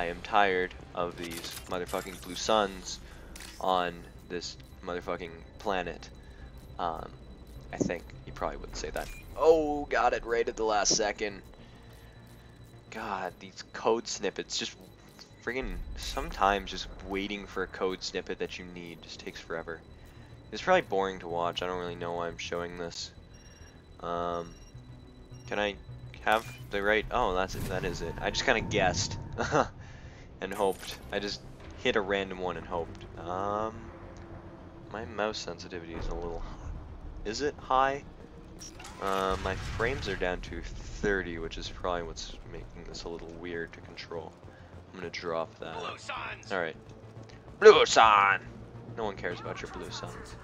I am tired of these motherfucking blue suns on this motherfucking planet. I think you probably wouldn't say that. Oh, got it right at the last second. God, these code snippets just friggin' sometimes just waiting for a code snippet that you need just takes forever. It's probably boring to watch. I don't really know why I'm showing this. Can I have the right? Oh, that's it. That is it. I just kind of guessed and hoped. I just hit a random one and hoped. My mouse sensitivity is a little. Is it high? My frames are down to 30, which is probably what's making this a little weird to control. I'm gonna drop that. Alright. Blue sun! No one cares about your blue suns.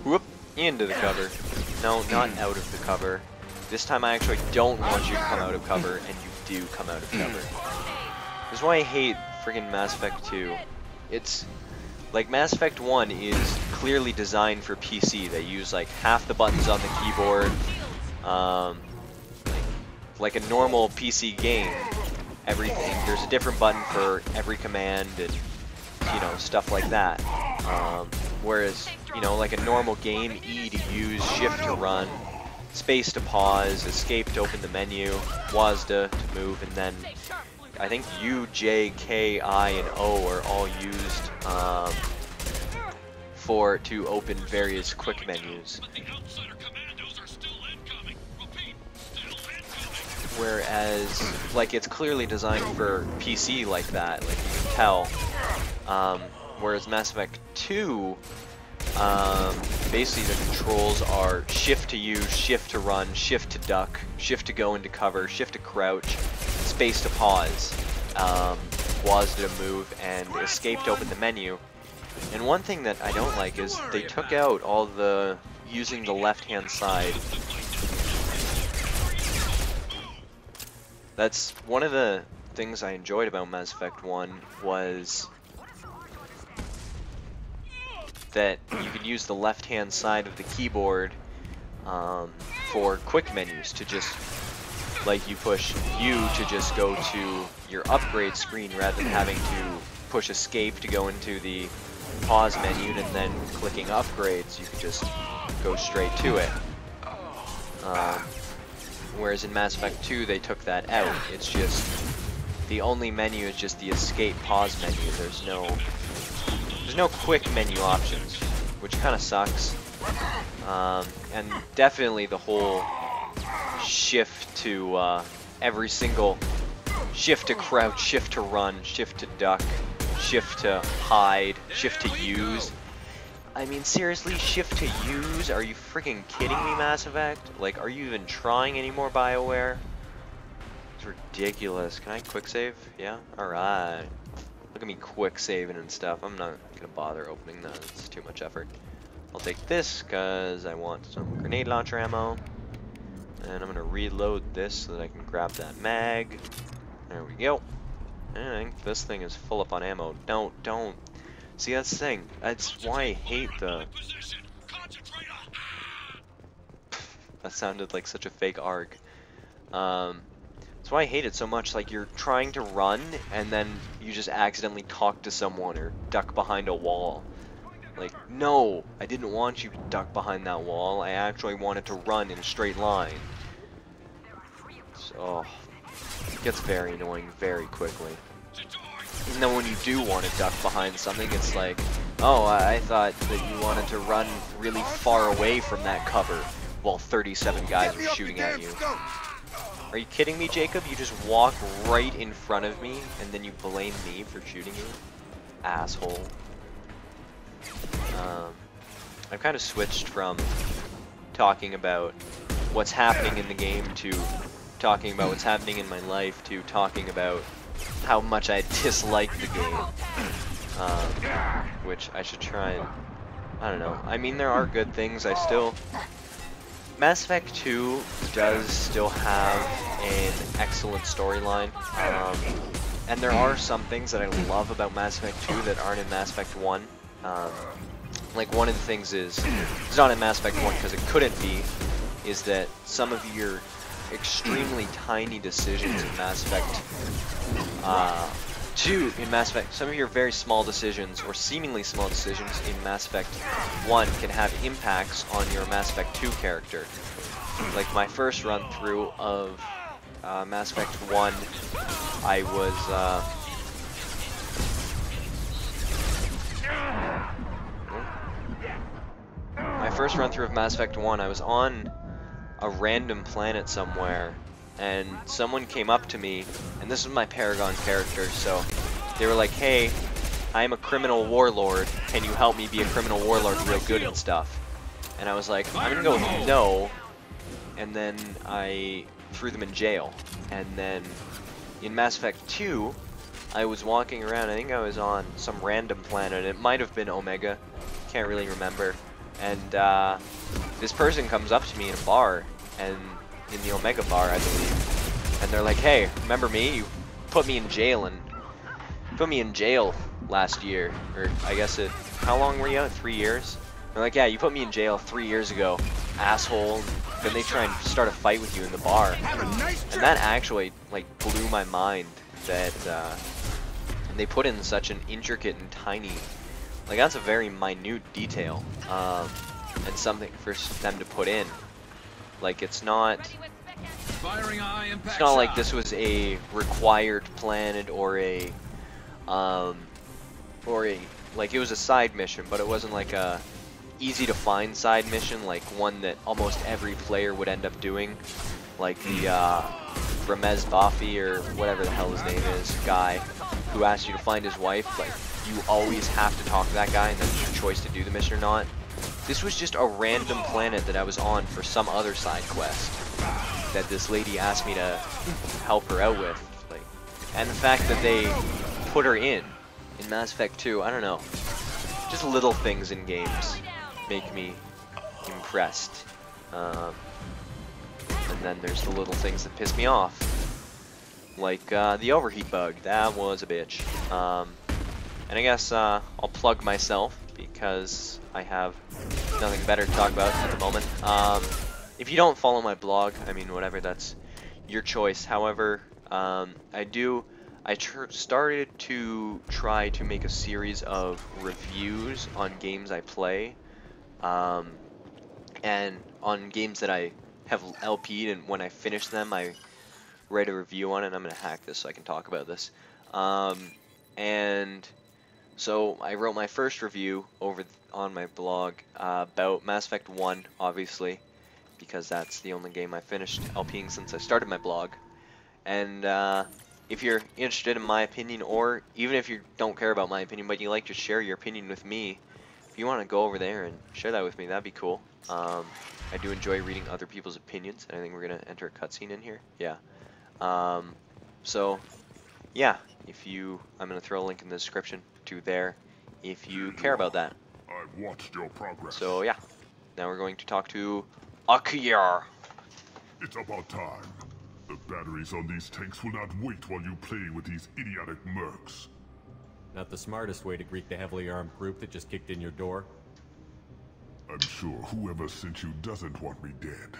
Whoop! Into the cover. No, not out of the cover. This time I actually don't want you to come out of cover, and you do come out of cover. This is why I hate friggin' Mass Effect 2. It's... like, Mass Effect 1 is clearly designed for PC. They use, like, half the buttons on the keyboard. Like a normal PC game, everything. There's a different button for every command and, you know, stuff like that. Whereas, you know, like a normal game, E to use, Shift to run, Space to pause, Escape to open the menu, WASD to move, and then I think U, J, K, I, and O are all used to open various quick menus. Whereas, like, it's clearly designed for PC like that, like you can tell. Whereas Mass Effect 2, basically the controls are Shift to use, Shift to run, Shift to duck, Shift to go into cover, Shift to crouch, Space to pause, WASD to move, and Escape to open the menu. And one thing that I don't like is they took out all the using the left-hand side. That's one of the things I enjoyed about Mass Effect 1 was that you could use the left-hand side of the keyboard for quick menus to just, like, you push U to just go to your upgrade screen rather than having to push Escape to go into the pause menu, and then clicking upgrades, you can just go straight to it. Whereas in Mass Effect 2, they took that out. It's just, the only menu is just the escape pause menu. There's no quick menu options, which kind of sucks. And definitely the whole shift to every single shift to crouch, shift to run, shift to duck, shift to hide, shift to use. I mean, seriously, shift to use? Are you freaking kidding me, Mass Effect? Like, are you even trying anymore, BioWare? It's ridiculous. Can I quick save? Yeah? Alright. Look at me quick saving and stuff. I'm not gonna bother opening that. It's too much effort. I'll take this, because I want some grenade launcher ammo. And I'm gonna reload this so that I can grab that mag. There we go. And I think this thing is full up on ammo. Don't. See, that's the thing. That's why I hate the... That sounded like such a fake arc. That's why I hate it so much. Like, you're trying to run, and then you just accidentally talk to someone or duck behind a wall. Like, no, I didn't want you to duck behind that wall. I actually wanted to run in a straight line. So, it gets very annoying very quickly. And then when you do want to duck behind something, it's like, oh, I thought that you wanted to run really far away from that cover while 37 guys are shooting at you. Are you kidding me, Jacob? You just walk right in front of me, and then you blame me for shooting you? Asshole. I've kind of switched from talking about what's happening in the game to talking about what's happening in my life to talking about how much I dislike the game, which I should try and, I don't know. I mean, there are good things. Mass Effect 2 does still have an excellent storyline, and there are some things that I love about Mass Effect 2 that aren't in Mass Effect 1. Like, one of the things is, it's not in Mass Effect 1 because it couldn't be, is that some of your extremely tiny decisions in Mass Effect 2, in Mass Effect, some of your very small decisions, or seemingly small decisions in Mass Effect 1 can have impacts on your Mass Effect 2 character. Like my first run through of Mass Effect 1, I was my first run through of Mass Effect 1, I was on a random planet somewhere, and someone came up to me, and this is my Paragon character, so they were like, hey, I'm a criminal warlord, can you help me be a criminal warlord real good and stuff? And I was like, I'm gonna go with no, and then I threw them in jail. And then in Mass Effect 2, I was walking around, I think I was on some random planet, it might have been Omega, can't really remember, and this person comes up to me in a bar, and in the Omega bar, I believe, and they're like, hey, remember me? You put me in jail last year, or I guess how long were you out? 3 years? They're like, yeah, you put me in jail 3 years ago, asshole. Then they try and start a fight with you in the bar, and that actually like blew my mind that they put in such an intricate and tiny, like that's a very minute detail, and something for them to put in. Like it's not like this was a required planet or a like it was a side mission, but it wasn't like a easy to find side mission, like one that almost every player would end up doing, like the Ramez Bafi or whatever the hell his name is, guy who asks you to find his wife. Like you always have to talk to that guy, and then it's your choice to do the mission or not. This was just a random planet that I was on for some other side quest that this lady asked me to help her out with, like, and the fact that they put her in Mass Effect 2, I don't know, just little things in games make me impressed, and then there's the little things that piss me off, like the overheat bug. That was a bitch. And I guess I'll plug myself because I have nothing better to talk about at the moment. If you don't follow my blog, I mean, whatever, that's your choice. However, I started to try to make a series of reviews on games I play, and on games that I have LP'd, and when I finish them, I write a review on it. I'm gonna hack this so I can talk about this. And so I wrote my first review on my blog about Mass Effect 1, obviously, because that's the only game I finished LPing since I started my blog. And if you're interested in my opinion, or even if you don't care about my opinion, but you like to share your opinion with me, if you want to go over there and share that with me, that'd be cool. I do enjoy reading other people's opinions, and I think we're going to enter a cutscene in here. Yeah. So, yeah, I'm going to throw a link in the description to there if you care about that. I've watched your progress. So, yeah. Now we're going to talk to Okeer. It's about time. The batteries on these tanks will not wait while you play with these idiotic mercs. Not the smartest way to greet the heavily armed group that just kicked in your door. I'm sure whoever sent you doesn't want me dead.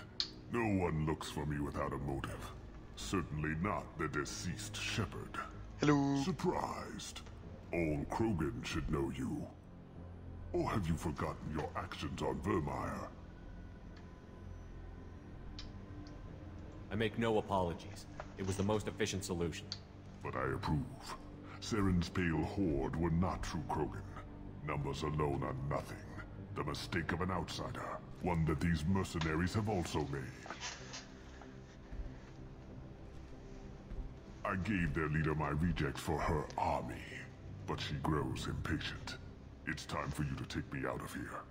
No one looks for me without a motive. Certainly not the deceased Shepard. Hello. Surprised. All Krogan should know you. Or have you forgotten your actions on Vermeer? I make no apologies. It was the most efficient solution. But I approve. Saren's pale horde were not true Krogan. Numbers alone are nothing. The mistake of an outsider. One that these mercenaries have also made. I gave their leader my rejects for her army, but she grows impatient. It's time for you to take me out of here.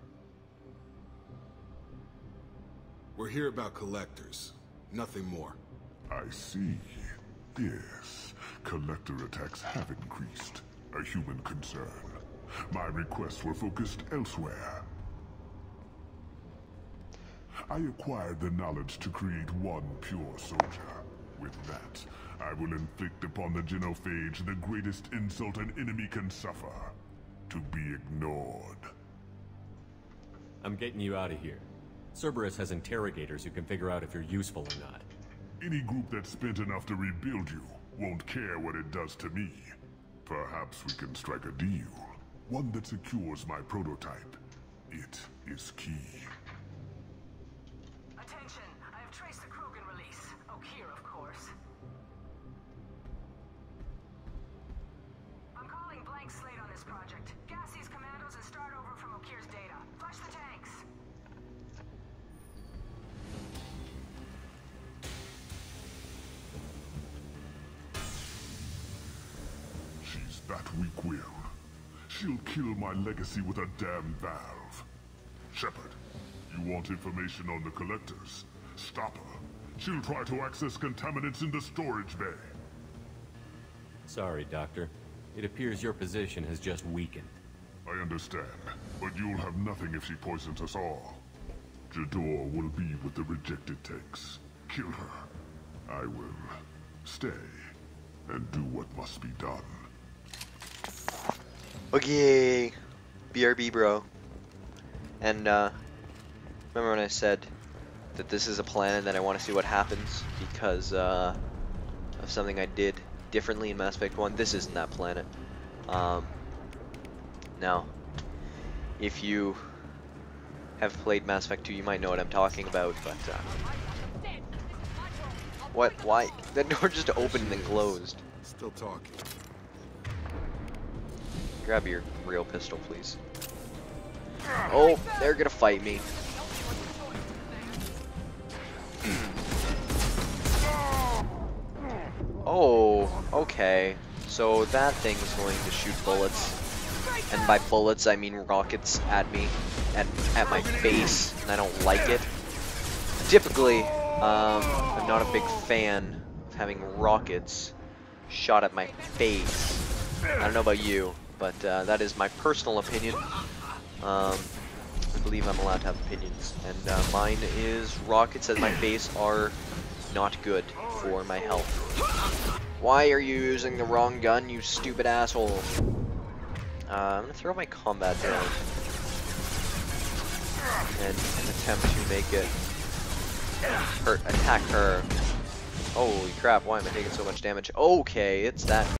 We're here about collectors. Nothing more. I see. Yes, collector attacks have increased. A human concern. My requests were focused elsewhere. I acquired the knowledge to create one pure soldier. With that, I will inflict upon the genophage the greatest insult an enemy can suffer. To be ignored. I'm getting you out of here. Cerberus has interrogators who can figure out if you're useful or not. Any group that spent enough to rebuild you won't care what it does to me. Perhaps we can strike a deal. One that secures my prototype. It is key. Attention, I have traced the Krogan release. Okeer, of course. I'm calling blank slate on this project. Gas these commandos and start over from Okeer's data. Flush the tanks. She's that weak-willed. She'll kill my legacy with a damn valve. Shepard, you want information on the Collectors? Stop her. She'll try to access contaminants in the storage bay. Sorry, Doctor. It appears your position has just weakened. I understand, but you'll have nothing if she poisons us all. Jador will be with the rejected tanks. Kill her. I will stay and do what must be done. Okay, BRB, bro. And remember when I said that this is a planet that I want to see what happens because of something I did differently in Mass Effect 1? This isn't that planet. Now, if you have played Mass Effect 2, you might know what I'm talking about, but what? Why? That door just opened and closed. Still talking. Grab your real pistol, please. Oh, they're gonna fight me. Oh, okay. So that thing is going to shoot bullets. And by bullets, I mean rockets at me, at my face, and I don't like it. Typically, I'm not a big fan of having rockets shot at my face. I don't know about you, but that is my personal opinion. I believe I'm allowed to have opinions, and mine is rockets at my face are not good for my health. Why are you using the wrong gun, you stupid asshole? I'm gonna throw my combat down and attempt to make it attack her. Holy crap, why am I taking so much damage? Okay, it's that